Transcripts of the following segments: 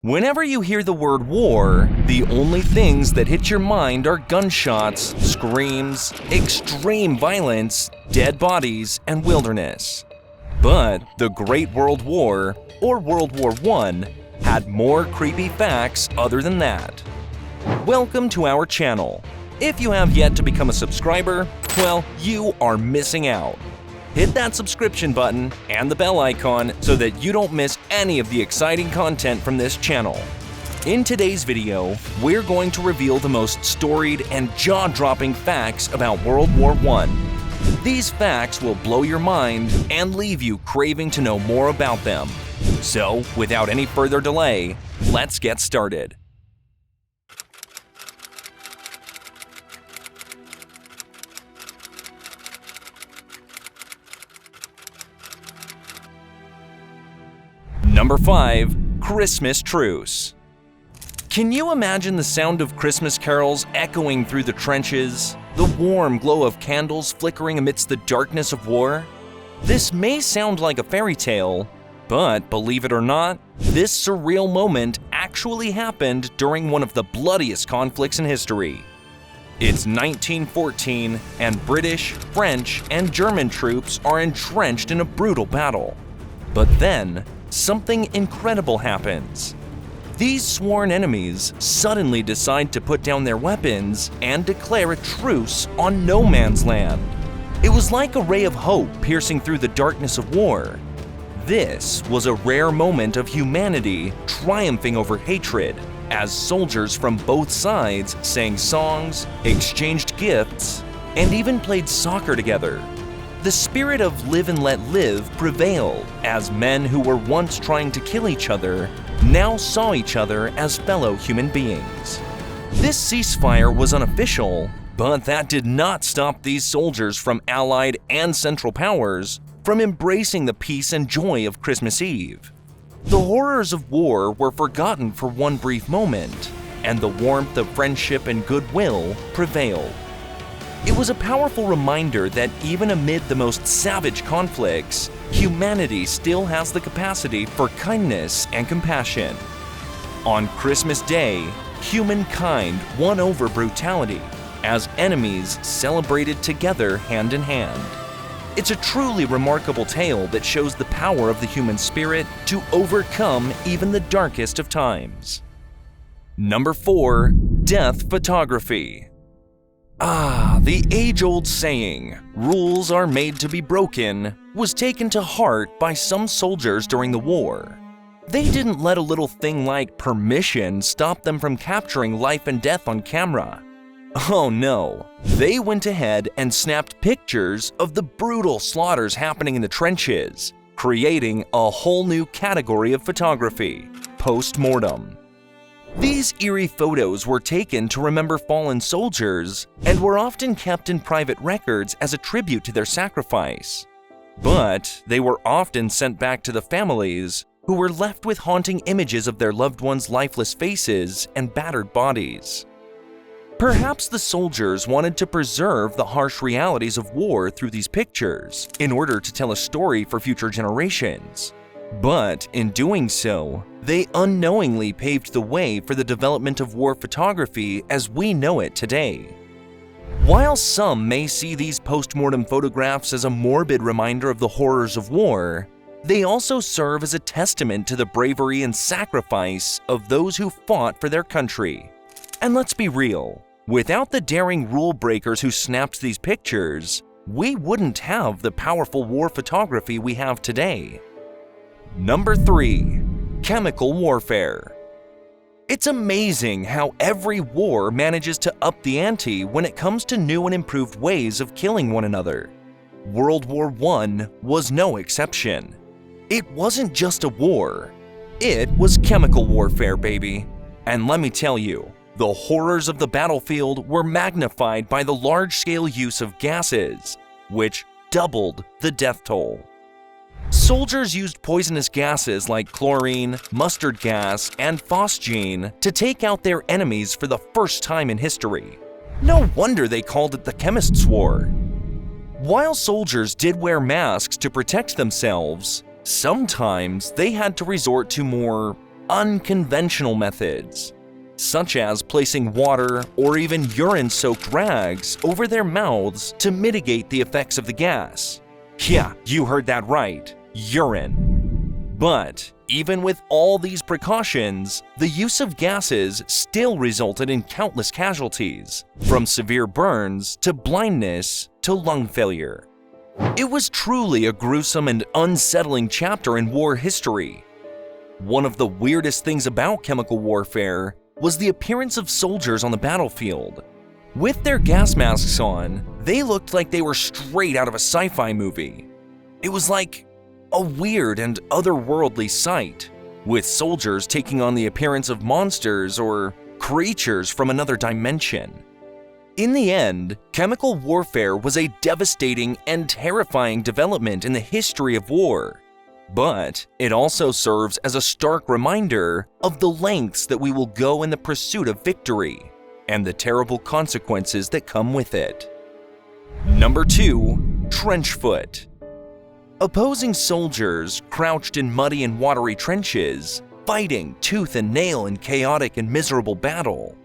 Whenever you hear the word war, the only things that hit your mind are gunshots, screams, extreme violence, dead bodies, and wilderness. But the Great World War, or World War I, had more creepy facts other than that. Welcome to our channel. If you have yet to become a subscriber, well, you are missing out. Hit that subscription button and the bell icon so that you don't miss any of the exciting content from this channel. In today's video, we're going to reveal the most storied and jaw-dropping facts about World War I. These facts will blow your mind and leave you craving to know more about them. So, without any further delay, let's get started. Number 5. Christmas Truce. Can you imagine the sound of Christmas carols echoing through the trenches, the warm glow of candles flickering amidst the darkness of war? This may sound like a fairy tale, but believe it or not, this surreal moment actually happened during one of the bloodiest conflicts in history. It's 1914, and British, French, and German troops are entrenched in a brutal battle. But then, something incredible happens. These sworn enemies suddenly decide to put down their weapons and declare a truce on no man's land. It was like a ray of hope piercing through the darkness of war. This was a rare moment of humanity triumphing over hatred, as soldiers from both sides sang songs, exchanged gifts, and even played soccer together. The spirit of live and let live prevailed, as men who were once trying to kill each other now saw each other as fellow human beings. This ceasefire was unofficial, but that did not stop these soldiers from Allied and Central Powers from embracing the peace and joy of Christmas Eve. The horrors of war were forgotten for one brief moment, and the warmth of friendship and goodwill prevailed. It was a powerful reminder that even amid the most savage conflicts, humanity still has the capacity for kindness and compassion. On Christmas Day, humankind won over brutality as enemies celebrated together hand in hand. It's a truly remarkable tale that shows the power of the human spirit to overcome even the darkest of times. Number 4. Death photography. The age-old saying, "Rules are made to be broken," was taken to heart by some soldiers during the war. They didn't let a little thing like permission stop them from capturing life and death on camera. Oh no, they went ahead and snapped pictures of the brutal slaughters happening in the trenches, creating a whole new category of photography, post-mortem. These eerie photos were taken to remember fallen soldiers and were often kept in private records as a tribute to their sacrifice. But they were often sent back to the families, who were left with haunting images of their loved ones' lifeless faces and battered bodies. Perhaps the soldiers wanted to preserve the harsh realities of war through these pictures in order to tell a story for future generations. But in doing so, they unknowingly paved the way for the development of war photography as we know it today. While some may see these post-mortem photographs as a morbid reminder of the horrors of war, they also serve as a testament to the bravery and sacrifice of those who fought for their country. And let's be real, without the daring rule breakers who snapped these pictures, we wouldn't have the powerful war photography we have today. Number 3. Chemical warfare. It's amazing how every war manages to up the ante when it comes to new and improved ways of killing one another. World War I was no exception. It wasn't just a war, it was chemical warfare, baby. And let me tell you, the horrors of the battlefield were magnified by the large-scale use of gases, which doubled the death toll. Soldiers used poisonous gases like chlorine, mustard gas, and phosgene to take out their enemies for the first time in history. No wonder they called it the Chemists' War. While soldiers did wear masks to protect themselves, sometimes they had to resort to more unconventional methods, such as placing water or even urine-soaked rags over their mouths to mitigate the effects of the gas. Yeah, you heard that right, urine. But even with all these precautions, the use of gases still resulted in countless casualties, from severe burns to blindness to lung failure. It was truly a gruesome and unsettling chapter in war history. One of the weirdest things about chemical warfare was the appearance of soldiers on the battlefield. With their gas masks on, they looked like they were straight out of a sci-fi movie. It was like a weird and otherworldly sight, with soldiers taking on the appearance of monsters or creatures from another dimension. In the end, chemical warfare was a devastating and terrifying development in the history of war. But it also serves as a stark reminder of the lengths that we will go in the pursuit of victory and the terrible consequences that come with it. Number 2. Trench foot. Opposing soldiers crouched in muddy and watery trenches, fighting tooth and nail in chaotic and miserable battle.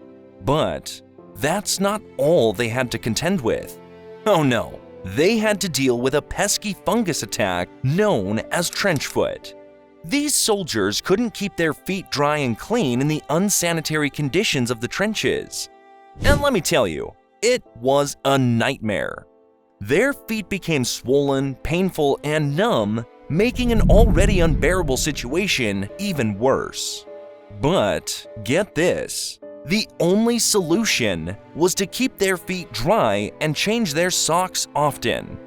But that's not all they had to contend with. Oh no. They had to deal with a pesky fungus attack known as trench foot. These soldiers couldn't keep their feet dry and clean in the unsanitary conditions of the trenches. And let me tell you, it was a nightmare. Their feet became swollen, painful, and numb, making an already unbearable situation even worse. But get this. The only solution was to keep their feet dry and change their socks often,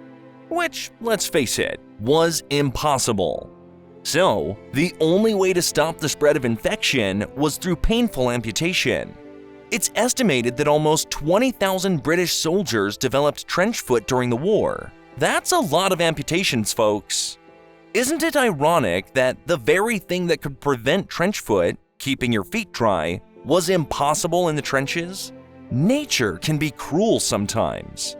which, let's face it, was impossible. So, the only way to stop the spread of infection was through painful amputation. It's estimated that almost 20,000 British soldiers developed trench foot during the war. That's a lot of amputations, folks. Isn't it ironic that the very thing that could prevent trench foot, keeping your feet dry, was impossible in the trenches? Nature can be cruel sometimes.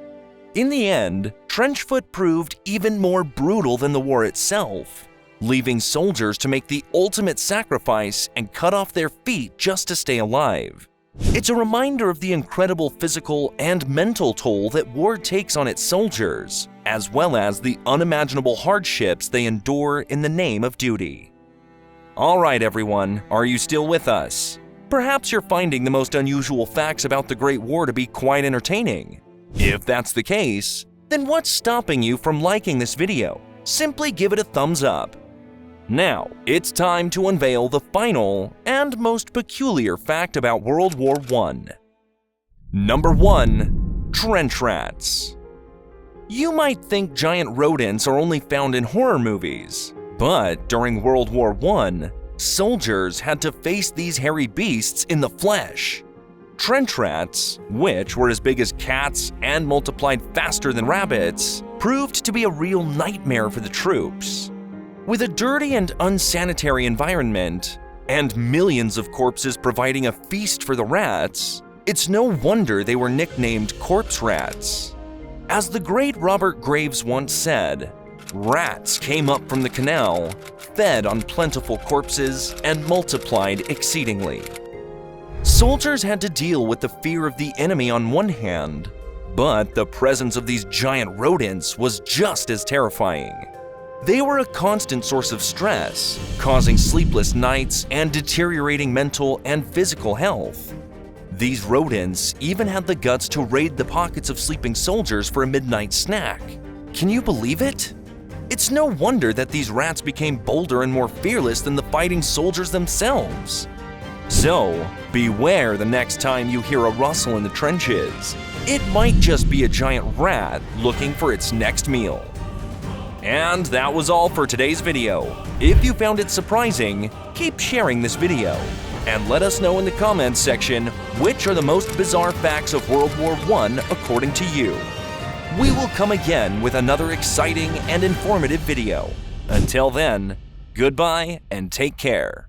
In the end, trench foot proved even more brutal than the war itself, leaving soldiers to make the ultimate sacrifice and cut off their feet just to stay alive. It's a reminder of the incredible physical and mental toll that war takes on its soldiers, as well as the unimaginable hardships they endure in the name of duty. Alright everyone, are you still with us? Perhaps you're finding the most unusual facts about the Great War to be quite entertaining. If that's the case, then what's stopping you from liking this video? Simply give it a thumbs up. Now, it's time to unveil the final and most peculiar fact about World War I. Number 1. Trench rats. You might think giant rodents are only found in horror movies, but during World War I, soldiers had to face these hairy beasts in the flesh. Trench rats, which were as big as cats and multiplied faster than rabbits, proved to be a real nightmare for the troops. With a dirty and unsanitary environment, and millions of corpses providing a feast for the rats, it's no wonder they were nicknamed corpse rats. As the great Robert Graves once said, rats came up from the canal, fed on plentiful corpses, and multiplied exceedingly. Soldiers had to deal with the fear of the enemy on one hand, but the presence of these giant rodents was just as terrifying. They were a constant source of stress, causing sleepless nights and deteriorating mental and physical health. These rodents even had the guts to raid the pockets of sleeping soldiers for a midnight snack. Can you believe it? It's no wonder that these rats became bolder and more fearless than the fighting soldiers themselves. So, beware the next time you hear a rustle in the trenches. It might just be a giant rat looking for its next meal. And that was all for today's video. If you found it surprising, keep sharing this video. And let us know in the comments section which are the most bizarre facts of World War I according to you. We will come again with another exciting and informative video. Until then, goodbye and take care.